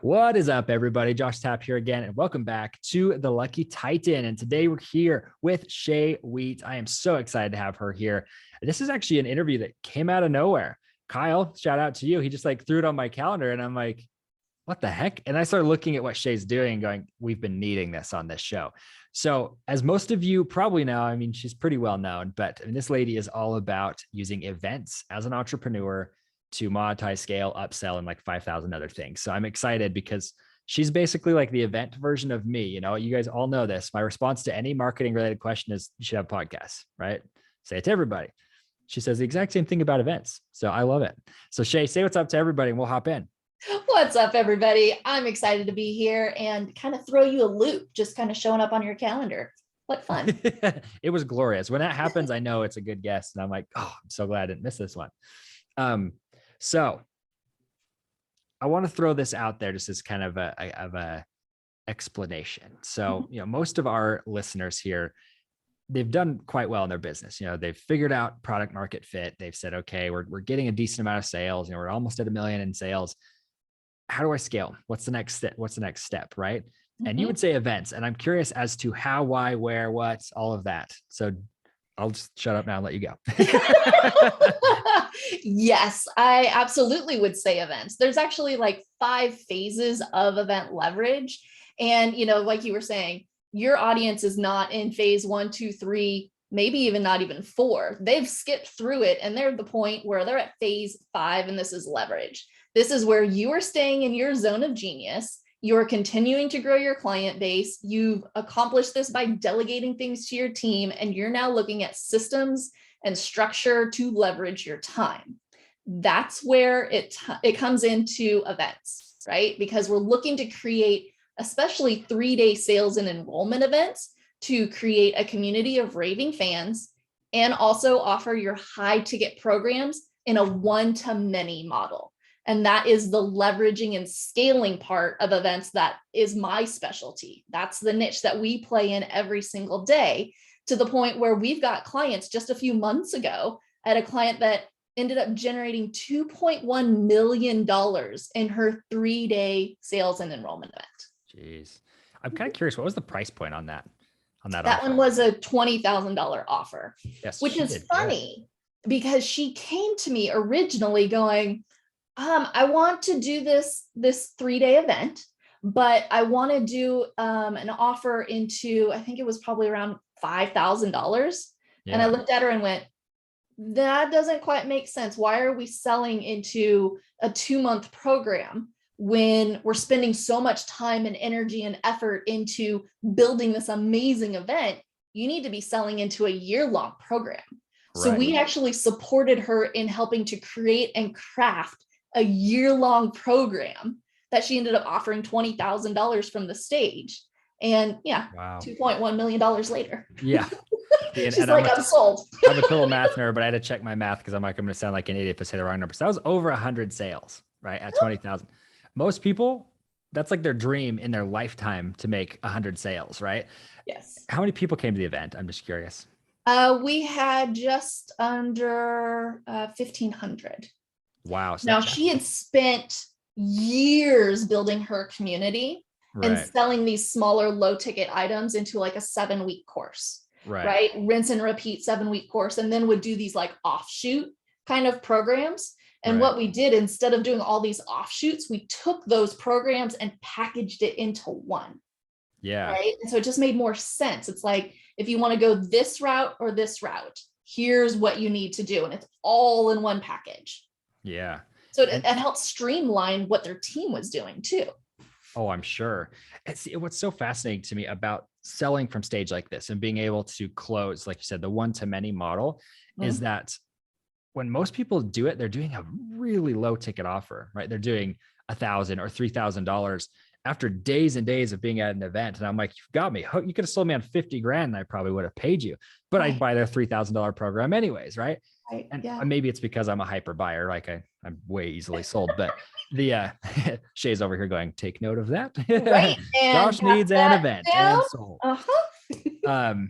What is up, everybody? Josh Tapp here again, and welcome back to the Lucky Titan. And today we're here with Shay Wheat. I am so excited to have her here. This is actually an interview that came out of nowhere. Kyle, shout out to you. He just threw it on my calendar, and I'm like, what the heck? And I started looking at what Shay's doing and going, we've been needing this on this show. So as most of you probably know, I mean, she's pretty well known, but this lady is all about using events as an entrepreneur to monetize, scale, upsell, and like 5,000 other things. So I'm excited because she's basically like the event version of me. You know, you guys all know this. My response to any marketing related question is you should have podcasts, right? Say it to everybody. She says the exact same thing about events. So I love it. So Shay, say what's up to everybody and we'll hop in. What's up, everybody? I'm excited to be here and kind of throw you a loop, just kind of showing up on your calendar. What fun. It was glorious. When that happens, I know it's a good guest. And I'm like, oh, I'm so glad I didn't miss this one. So I want to throw this out there just as kind of a explanation. So, most of our listeners here, they've done quite well in their business. They've figured out product market fit. They've said, okay, we're getting a decent amount of sales. We're almost at 1 million in sales. How do I scale? What's the next step? What's the next step? Right. And you would say events. And I'm curious as to how, why, where, what, all of that. So I'll just shut up now and let you go. Yes, I absolutely would say events. There's actually like 5 phases of event leverage. And, like you were saying, your audience is not in phase 1, 2, 3, maybe even not even 4. They've skipped through it and they're at the point where they're at phase 5, and this is leverage. This is where you are staying in your zone of genius. You're continuing to grow your client base. You've accomplished this by delegating things to your team, and you're now looking at systems and structure to leverage your time. That's where it comes into events, right? Because we're looking to create, especially 3-day sales and enrollment events, to create a community of raving fans and also offer your high ticket programs in a one-to-many model. And that is the leveraging and scaling part of events. That is my specialty. That's the niche that we play in every single day, to the point where we've got clients. Just a few months ago, I had a client that ended up generating $2.1 million in her 3-day sales and enrollment event. Jeez. I'm kind of curious, what was the price point on that? That offer? One was a $20,000 offer, yes, which is funny because she came to me originally going, I want to do this 3-day event, but I want to do an offer into, I think it was probably around $5,000. Yeah. And I looked at her and went, that doesn't quite make sense. Why are we selling into a 2-month program when we're spending so much time and energy and effort into building this amazing event? You need to be selling into a year-long program. Right. So we actually supported her in helping to create and craft a year-long program that she ended up offering $20,000 from the stage. And wow. $2.1 million later. Yeah. She's like, I'm sold. I'm a total math nerd, but I had to check my math because I'm like, I'm going to sound like an idiot if I say the wrong number. So that was over 100 sales, right? At 20,000. Most people, that's like their dream in their lifetime to make 100 sales, right? Yes. How many people came to the event? I'm just curious. We had just under 1,500. Wow. So now she had spent years building her community and selling these smaller low ticket items into like a 7-week course, right? Rinse and repeat 7-week course, and then would do these like offshoot kind of programs. And what we did, instead of doing all these offshoots, we took those programs and packaged it into one. Yeah. Right. And so it just made more sense. It's like, if you want to go this route or this route, here's what you need to do. And it's all in one package. Yeah. So it helps streamline what their team was doing too. Oh, I'm sure. What's so fascinating to me about selling from stage like this and being able to close, like you said, the one-to-many model is that when most people do it, they're doing a really low ticket offer, right? They're doing $1,000 or $3,000 after days and days of being at an event. And I'm like, you've got me. You could have sold me on 50 grand and I probably would have paid you, but I'd buy their $3,000 program anyways. Right. And maybe it's because I'm a hyper buyer. Like I'm way easily sold, but the Shay's over here going, take note of that. Right. Josh needs an event and sold. Uh-huh.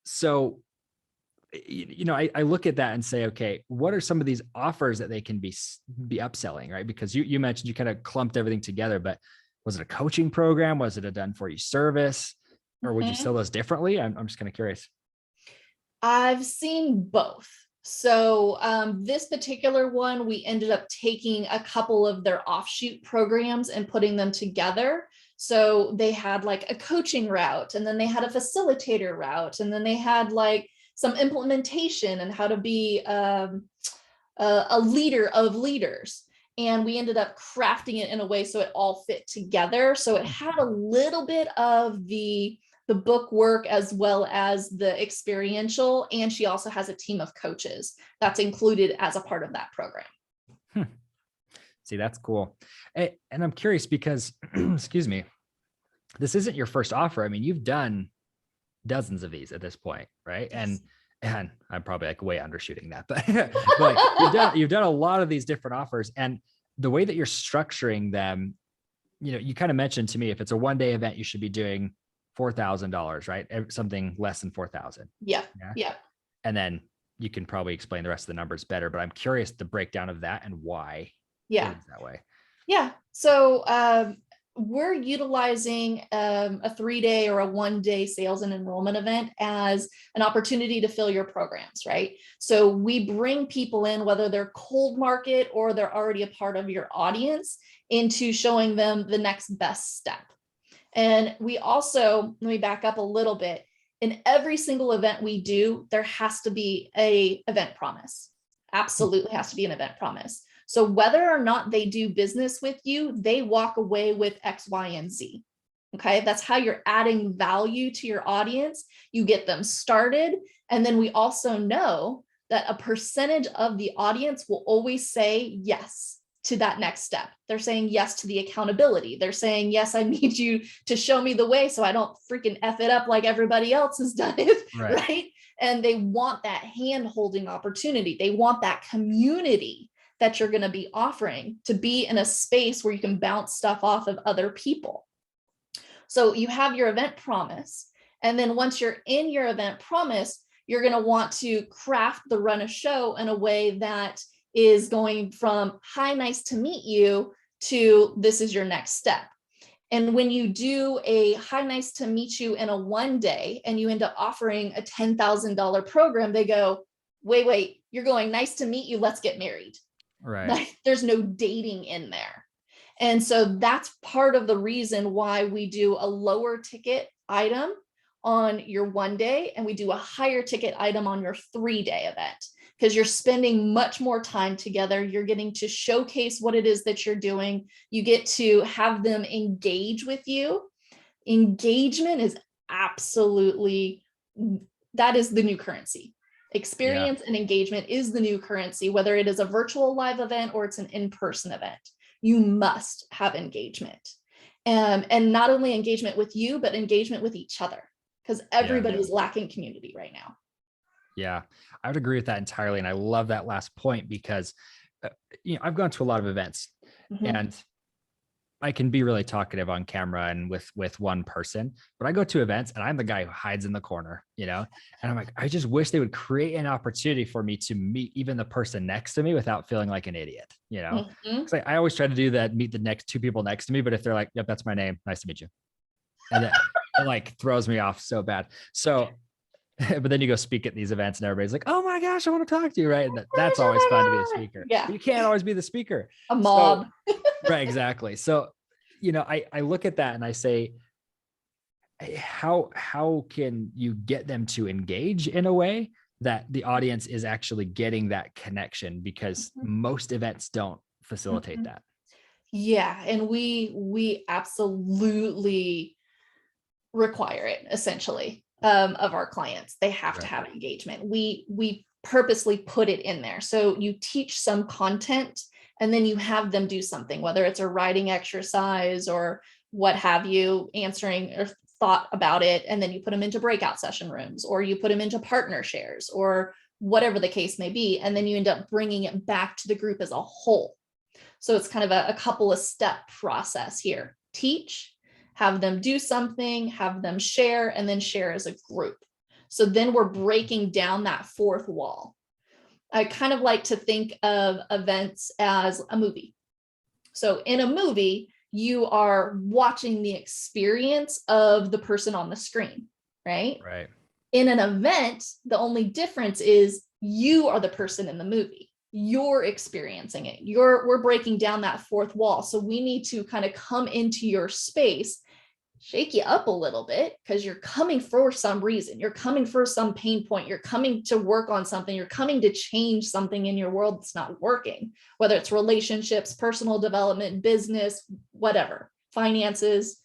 So I look at that and say, okay, what are some of these offers that they can be upselling, right? Because you mentioned you kind of clumped everything together, but was it a coaching program? Was it a done for you service? Or would you sell those differently? I'm just kind of curious. I've seen both. So this particular one, we ended up taking a couple of their offshoot programs and putting them together. So they had like a coaching route, and then they had a facilitator route, and then they had like some implementation and how to be a leader of leaders. And we ended up crafting it in a way so it all fit together. So it had a little bit of the book work as well as the experiential. And she also has a team of coaches that's included as a part of that program. See, that's cool. And I'm curious because, excuse me, this isn't your first offer. I mean, you've done dozens of these at this point, right? Yes. And I'm probably like way undershooting that, but you've done a lot of these different offers, and the way that you're structuring them, you kind of mentioned to me, if it's a 1-day event, you should be doing $4,000, right? Something less than 4,000. Yeah. And then you can probably explain the rest of the numbers better, but I'm curious the breakdown of that and why it is that way. Yeah. So we're utilizing a 3-day or a 1-day sales and enrollment event as an opportunity to fill your programs, right? So we bring people in, whether they're cold market or they're already a part of your audience, into showing them the next best step. And we also, let me back up a little bit. In every single event we do, there has to be an event promise. Absolutely has to be an event promise. So whether or not they do business with you, they walk away with X, Y, and Z. Okay, that's how you're adding value to your audience. You get them started. And then we also know that a percentage of the audience will always say yes to that next step. They're saying yes to the accountability. They're saying, yes, I need you to show me the way so I don't freaking F it up like everybody else has done it, right? And they want that hand-holding opportunity. They want that community that you're going to be offering to be in a space where you can bounce stuff off of other people. So you have your event promise. And then once you're in your event promise, you're going to want to craft the run of show in a way that is going from, hi, nice to meet you, to this is your next step. And when you do a hi, nice to meet you in a 1-day and you end up offering a $10,000 program, they go, wait, you're going nice to meet you, let's get married. Right. Like, there's no dating in there. And so that's part of the reason why we do a lower ticket item on your 1-day and we do a higher ticket item on your 3-day event, because you're spending much more time together. You're getting to showcase what it is that you're doing. You get to have them engage with you. Engagement is absolutely, that is the new currency. Experience and engagement is the new currency, whether it is a virtual live event or it's an in-person event. You must have engagement. And not only engagement with you, but engagement with each other, because everybody's lacking community right now. Yeah, I would agree with that entirely. And I love that last point because, I've gone to a lot of events and I can be really talkative on camera and with one person, but I go to events and I'm the guy who hides in the corner, and I'm like, I just wish they would create an opportunity for me to meet even the person next to me without feeling like an idiot, because I always try to do that, meet the next 2 people next to me. But if they're like, yep, that's my name, nice to meet you. And it like throws me off so bad. So, but then you go speak at these events and everybody's like, oh my gosh, I want to talk to you. Right. And that's always fun to be a speaker. Yeah. But you can't always be the speaker. A mob. So, right. Exactly. So, I look at that and I say, how can you get them to engage in a way that the audience is actually getting that connection? Because most events don't facilitate that. Yeah. And we absolutely require it, essentially, of our clients. They have to have engagement. We purposely put it in there. So you teach some content and then you have them do something, whether it's a writing exercise or what have you, answering or thought about it. And then you put them into breakout session rooms, or you put them into partner shares, or whatever the case may be. And then you end up bringing it back to the group as a whole. So it's kind of a couple of step process here. Teach, have them do something, have them share, and then share as a group. So then we're breaking down that fourth wall. I kind of like to think of events as a movie. So in a movie, you are watching the experience of the person on the screen, right? Right. In an event, the only difference is you are the person in the movie. You're experiencing it. We're breaking down that fourth wall. So we need to kind of come into your space, shake you up a little bit, because you're coming for some reason. You're coming for some pain point. You're coming to work on something. You're coming to change something in your world that's not working, whether it's relationships, personal development, business, whatever, finances.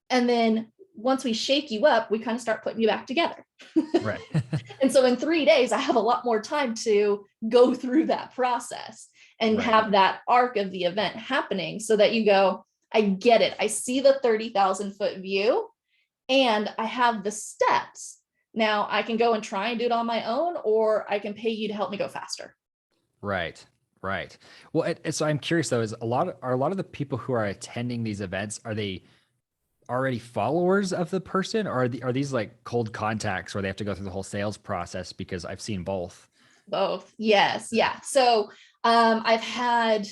And then once we shake you up, we kind of start putting you back together. Right. And so in 3 days, I have a lot more time to go through that process and have that arc of the event happening, so that you go, I get it. I see the 30,000 foot view and I have the steps. Now I can go and try and do it on my own, or I can pay you to help me go faster. Right. Right. Well, so I'm curious though, are a lot of the people who are attending these events, are they already followers of the person, or are these like cold contacts where they have to go through the whole sales process? Because I've seen both. Both. Yes. Yeah. So I've had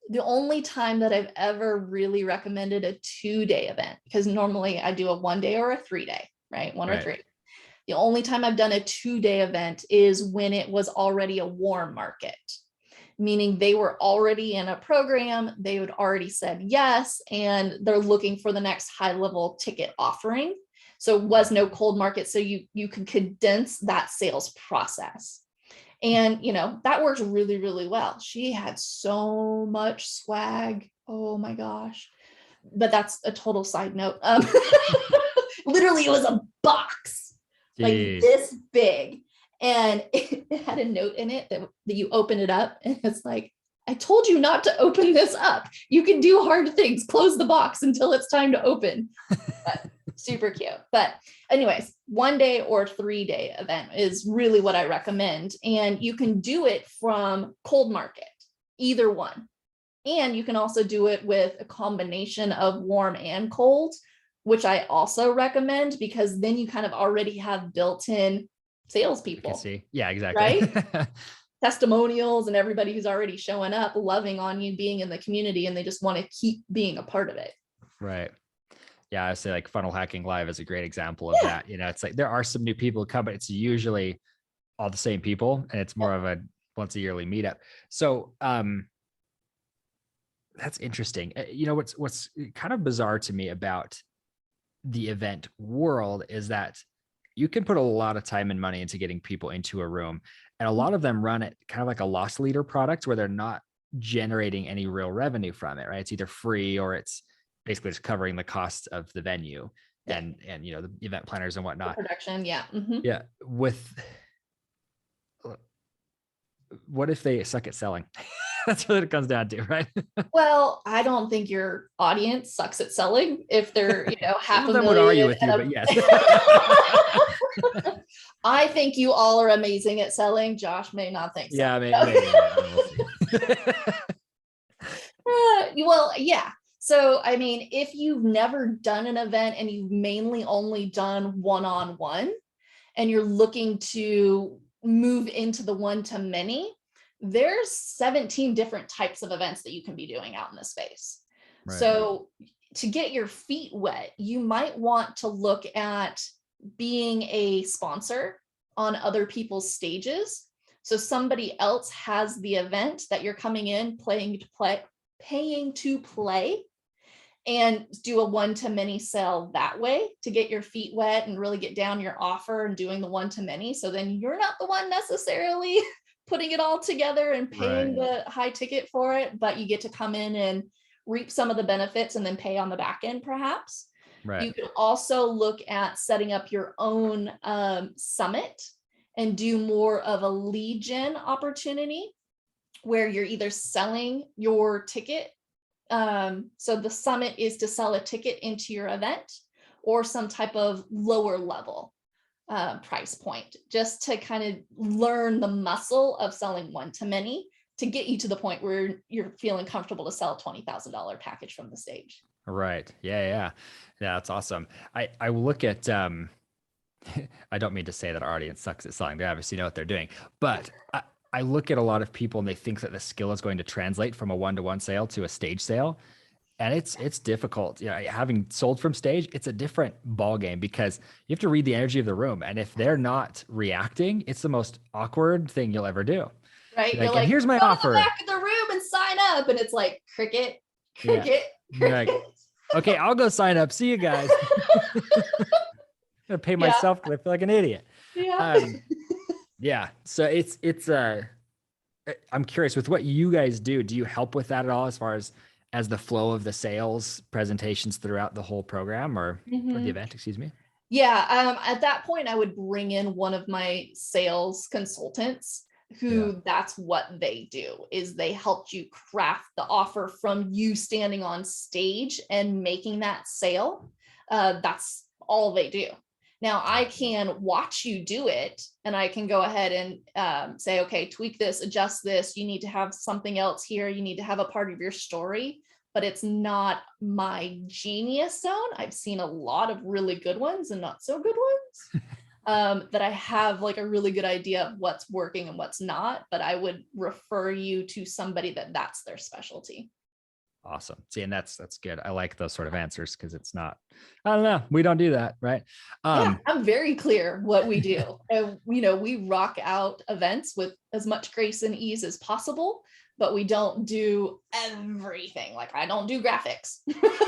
the only time that I've ever really recommended a 2-day event, because normally I do a 1-day or a 3-day, right? One or three. The only time I've done a 2-day event is when it was already a warm market, meaning they were already in a program, they had already said yes, and they're looking for the next high level ticket offering. So it was no cold market. So you can condense that sales process. And, that works really, really well. She had so much swag. Oh my gosh. But that's a total side note. Literally, it was a box like this big. And it had a note in it that you open it up and it's like, I told you not to open this up. You can do hard things. Close the box until it's time to open. But super cute. But anyways, 1-day or 3-day event is really what I recommend. And you can do it from cold market, either one. And you can also do it with a combination of warm and cold, which I also recommend, because then you kind of already have built-in salespeople. See. Yeah, exactly. Right? Testimonials and everybody who's already showing up, loving on you, being in the community, and they just want to keep being a part of it. Right. Yeah, I say like Funnel Hacking Live is a great example of that. It's like there are some new people who come, but it's usually all the same people, and it's more of a once a yearly meetup. So that's interesting. What's kind of bizarre to me about the event world is that you can put a lot of time and money into getting people into a room, and a lot of them run it kind of like a loss leader product where they're not generating any real revenue from it, right? It's either free or it's basically just covering the cost of the venue and the event planners and whatnot. The production. Yeah. Mm-hmm. Yeah. What if they suck at selling? That's what it comes down to, right? Well, I don't think your audience sucks at selling if they're, half Some of a them million. would argue with you, but yes. I think you all are amazing at selling. Josh may not think so. Yeah, maybe. Well, yeah. So, I mean, if you've never done an event and you've mainly only done one-on-one and you're looking to move into the one-to-many, there's 17 different types of events that you can be doing out in the space. Right. So to get your feet wet, you might want to look at being a sponsor on other people's stages. So somebody else has the event that you're coming in, paying to play, and do a one-to-many sell that way to get your feet wet and really get down your offer and doing the one-to-many. So then you're not the one necessarily putting it all together and paying the high ticket for it, but you get to come in and reap some of the benefits and then pay on the back end, perhaps. Right. You could also look at setting up your own summit and do more of a lead gen opportunity where you're either selling your ticket. So the summit is to sell a ticket into your event, or some type of lower level price point, just to kind of learn the muscle of selling one-to-many to get you to the point where you're feeling comfortable to sell a $20,000 package from the stage. Right. Yeah. That's awesome. I look at I don't mean to say that our audience sucks at selling. They obviously know what they're doing, but I look at a lot of people and they think that the skill is going to translate from a one-to-one sale to a stage sale. And it's difficult. Yeah, having sold from stage, it's a different ball game because you have to read the energy of the room. And if they're not reacting, it's the most awkward thing you'll ever do. Right? You're Like, and like, here's my go to offer. the back of the room and sign up. And it's like cricket, cricket, Yeah. Like, cricket. okay, I'll go sign up. See you guys. I'm gonna pay Yeah. myself because I feel like an idiot. Yeah. Yeah. So it's I'm curious with what you guys do. Do you help with that at all as far as the flow of the sales presentations throughout the whole program or the event, excuse me? Yeah. At that point, I would bring in one of my sales consultants who that's what they do is they helped you craft the offer from you standing on stage and making that sale. That's all they do. Now I can watch you do it and I can go ahead and say, okay, tweak this, adjust this. You need to have something else here. You need to have a part of your story, but it's not my genius zone. I've seen a lot of really good ones and not so good ones that I have like a really good idea of what's working and what's not, but I would refer you to somebody that's their specialty. Awesome. See, and that's good. I like those sort of answers because it's not, I don't know, we don't do that, right? Yeah, I'm very clear what we do. And, we rock out events with as much grace and ease as possible, but we don't do everything. Like I don't do graphics.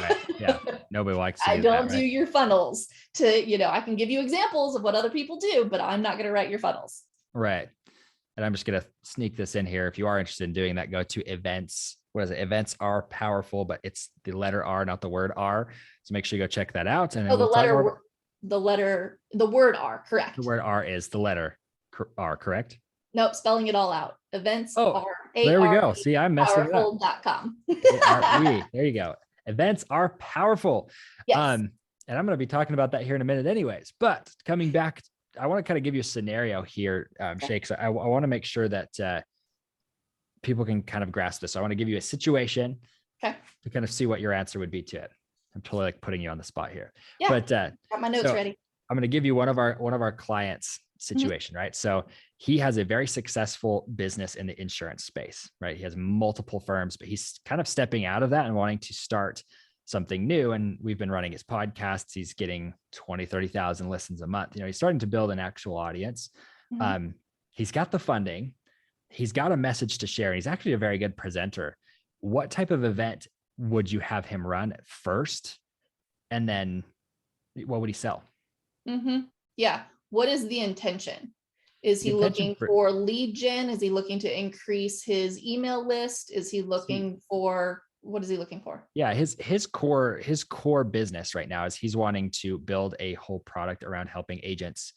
Right. Yeah. Nobody likes to I do don't that, do right? your funnels I can give you examples of what other people do, but I'm not going to write your funnels. Right. And I'm just going to sneak this in here. If you are interested in doing that, go to events. What is it? Events Are Powerful, but it's the letter R, not the word R. So make sure you go check that out. And then the word R, correct. The word R is the letter R, correct? Nope, spelling it all out. Events Oh, are there we go. See, I'm messing it up. Powerful.com. There you go. Events are powerful. Yes. And I'm going to be talking about that here in a minute anyways, but coming back, I want to kind of give you a scenario here, Shay, because I want to make sure that people can kind of grasp this. So I want to give you a situation to kind of see what your answer would be to it. I'm totally like putting you on the spot here. Yeah, but got my notes ready. I'm going to give you one of our clients situation, right? So he has a very successful business in the insurance space, right? He has multiple firms, but he's kind of stepping out of that and wanting to start something new. And we've been running his podcasts. He's getting 20, 30,000 listens a month. He's starting to build an actual audience. He's got the funding. He's got a message to share. He's actually a very good presenter. What type of event would you have him run first? And then what would he sell? Yeah. What is the intention? Is he looking for lead gen? Is he looking to increase his email list? Is he looking for, what is he looking for? Yeah. His core business right now is he's wanting to build a whole product around helping agents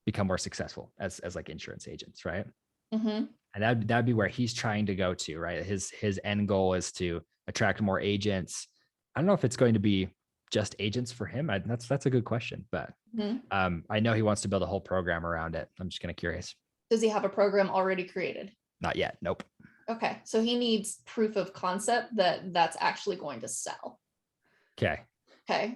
become more successful as like insurance agents. Right. And that'd be where he's trying to go to, right? His end goal is to attract more agents. I don't know if it's going to be just agents for him. That's a good question, but I know he wants to build a whole program around it. I'm just kind of curious. Does he have a program already created? Not yet. Nope. Okay. So he needs proof of concept that's actually going to sell. Okay.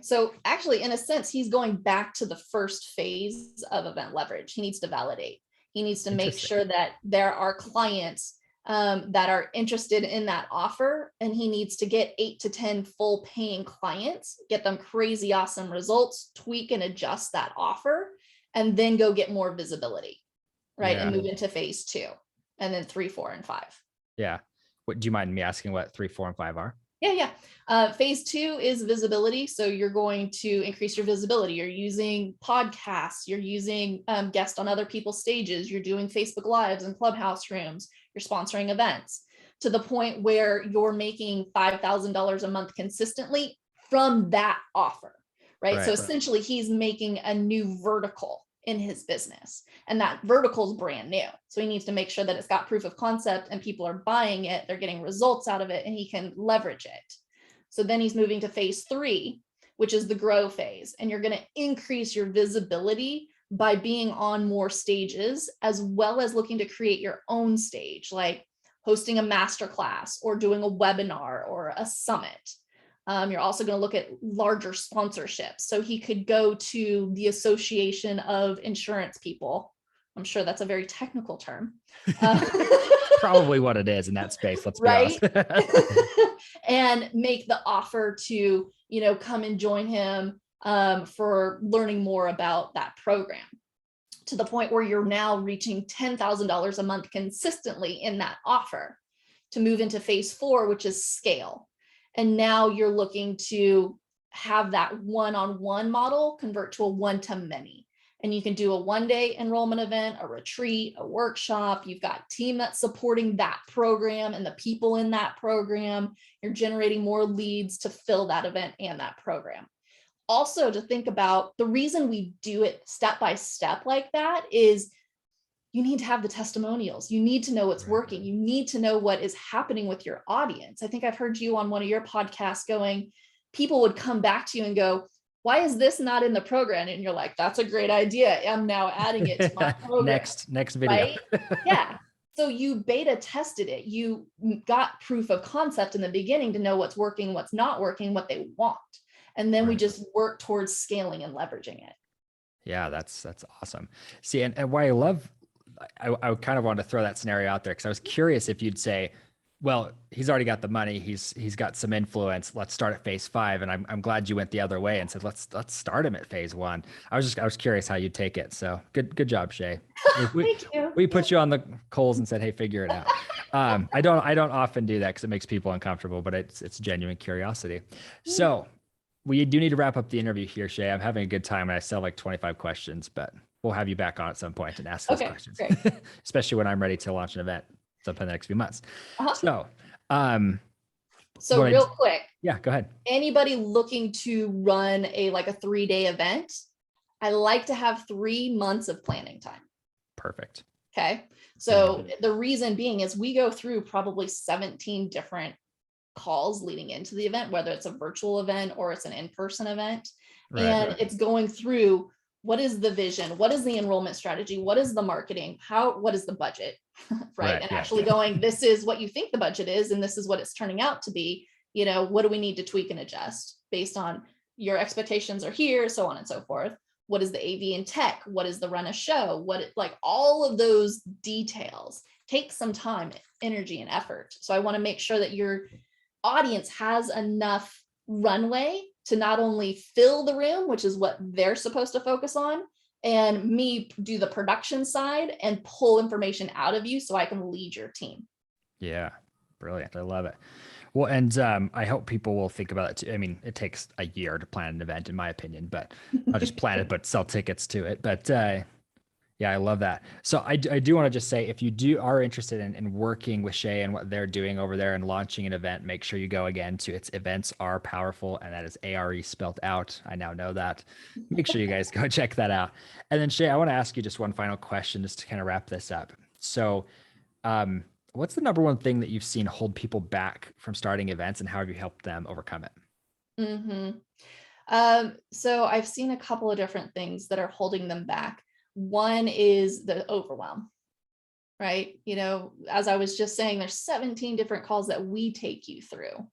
So actually, in a sense, he's going back to the first phase of event leverage. He needs to validate. He needs to make sure that there are clients that are interested in that offer, and he needs to get 8 to 10 full paying clients, get them crazy awesome results, tweak and adjust that offer, and then go get more visibility, right? And move into phase 2, and then 3, 4, and 5. Yeah. What do you mind me asking what 3, 4, and 5 are? Yeah. Phase 2 is visibility. So you're going to increase your visibility. You're using podcasts, you're using guests on other people's stages, you're doing Facebook Lives and Clubhouse rooms, you're sponsoring events to the point where you're making $5,000 a month consistently from that offer, right? So essentially he's making a new vertical in his business, and that vertical is brand new. So he needs to make sure that it's got proof of concept and people are buying it, they're getting results out of it, and he can leverage it. So then he's moving to phase 3, which is the grow phase. And you're going to increase your visibility by being on more stages, as well as looking to create your own stage, like hosting a masterclass or doing a webinar or a summit. You're also going to look at larger sponsorships. So he could go to the Association of Insurance People. I'm sure that's a very technical term. Probably what it is in that space, let's be right? honest. And make the offer to, come and join him for learning more about that program, to the point where you're now reaching $10,000 a month consistently in that offer, to move into phase 4, which is scale. And now you're looking to have that one-on-one model convert to a one-to-many. And you can do a one-day enrollment event, a retreat, a workshop. You've got a team that's supporting that program and the people in that program. You're generating more leads to fill that event and that program. Also, to think about, the reason we do it step by step like that is you need to have the testimonials. You need to know what's working. You need to know what is happening with your audience. I think I've heard you on one of your podcasts going, people would come back to you and go, why is this not in the program? And you're like, that's a great idea. I'm now adding it to my program. Next video. Right? Yeah. So you beta tested it. You got proof of concept in the beginning to know what's working, what's not working, what they want. And then we just work towards scaling and leveraging it. Yeah, that's awesome. See, and what I kind of wanted to throw that scenario out there because I was curious if you'd say, well, he's already got the money, he's got some influence, let's start at phase 5. And I'm glad you went the other way and said, let's start him at phase 1. I was curious how you'd take it. So good job, Shay. Thank you. We put you on the coals and said, hey, figure it out. I don't often do that because it makes people uncomfortable, but it's genuine curiosity. So we do need to wrap up the interview here, Shay. I'm having a good time and I still have like 25 questions, but we'll have you back on at some point and ask those questions, especially when I'm ready to launch an event sometime in the next few months. So real quick. Yeah, go ahead. Anybody looking to run a 3-day event, I like to have 3 months of planning time. Perfect. Okay. So the reason being is we go through probably 17 different calls leading into the event, whether it's a virtual event or it's an in-person event. It's going through, what is the vision? What is the enrollment strategy? What is the marketing? What is the budget? Actually going, this is what you think the budget is, and this is what it's turning out to be. What do we need to tweak and adjust based on your expectations are here, so on and so forth. What is the AV and tech? What is the run a show? All of those details take some time, energy, and effort. So I want to make sure that your audience has enough runway to not only fill the room, which is what they're supposed to focus on, and me do the production side and pull information out of you so I can lead your team. Yeah, brilliant. I love it. Well, and I hope people will think about it too. I mean, it takes a year to plan an event, in my opinion, but not just plan it, but sell tickets to it. But yeah, I love that. So I do want to just say, if you are interested in working with Shay and what they're doing over there and launching an event, make sure you go again to its Events Are Powerful, and that is ARE spelled out. I now know that. Make sure you guys go check that out. And then Shay, I want to ask you just one final question just to kind of wrap this up. So what's the number one thing that you've seen hold people back from starting events, and how have you helped them overcome it? So I've seen a couple of different things that are holding them back. One is the overwhelm, right? As I was just saying, there's 17 different calls that we take you through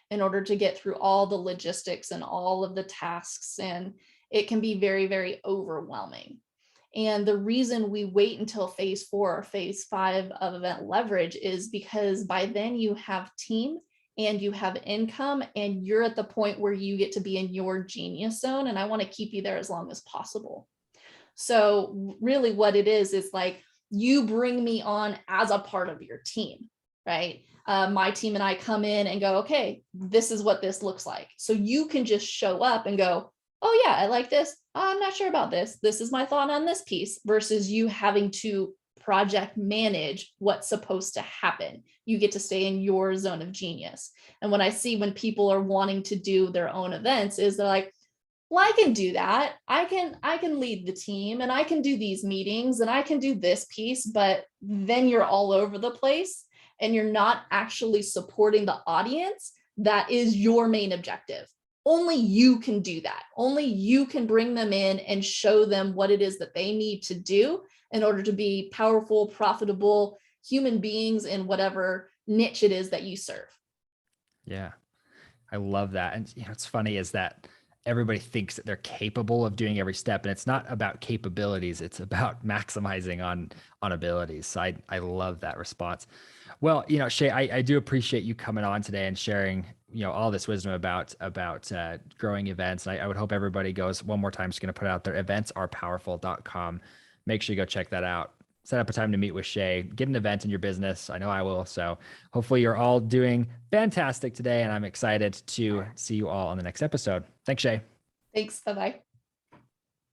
in order to get through all the logistics and all of the tasks. And it can be very, very overwhelming. And the reason we wait until phase 4 or phase 5 of event leverage is because by then you have team and you have income and you're at the point where you get to be in your genius zone. And I want to keep you there as long as possible. So really what it is you bring me on as a part of your team, right? My team and I come in and go, okay, this is what this looks like. So you can just show up and go, oh yeah, I like this. I'm not sure about this. This is my thought on this piece, versus you having to project manage what's supposed to happen. You get to stay in your zone of genius. And when I see when people are wanting to do their own events is they're like, well, I can do that. I can lead the team and I can do these meetings and I can do this piece, but then you're all over the place and you're not actually supporting the audience. That is your main objective. Only you can do that. Only you can bring them in and show them what it is that they need to do in order to be powerful, profitable human beings in whatever niche it is that you serve. Yeah. I love that. And what's funny is that everybody thinks that they're capable of doing every step, and it's not about capabilities, it's about maximizing on abilities. So I love that response. Well, Shay, I do appreciate you coming on today and sharing, all this wisdom about growing events. And I would hope everybody goes one more time. Just going to put out there, eventsarepowerful.com. Make sure you go check that out. Set up a time to meet with Shay, get an event in your business. I know I will. So hopefully you're all doing fantastic today. And I'm excited to see you all on the next episode. Thanks, Shay. Thanks. Bye-bye.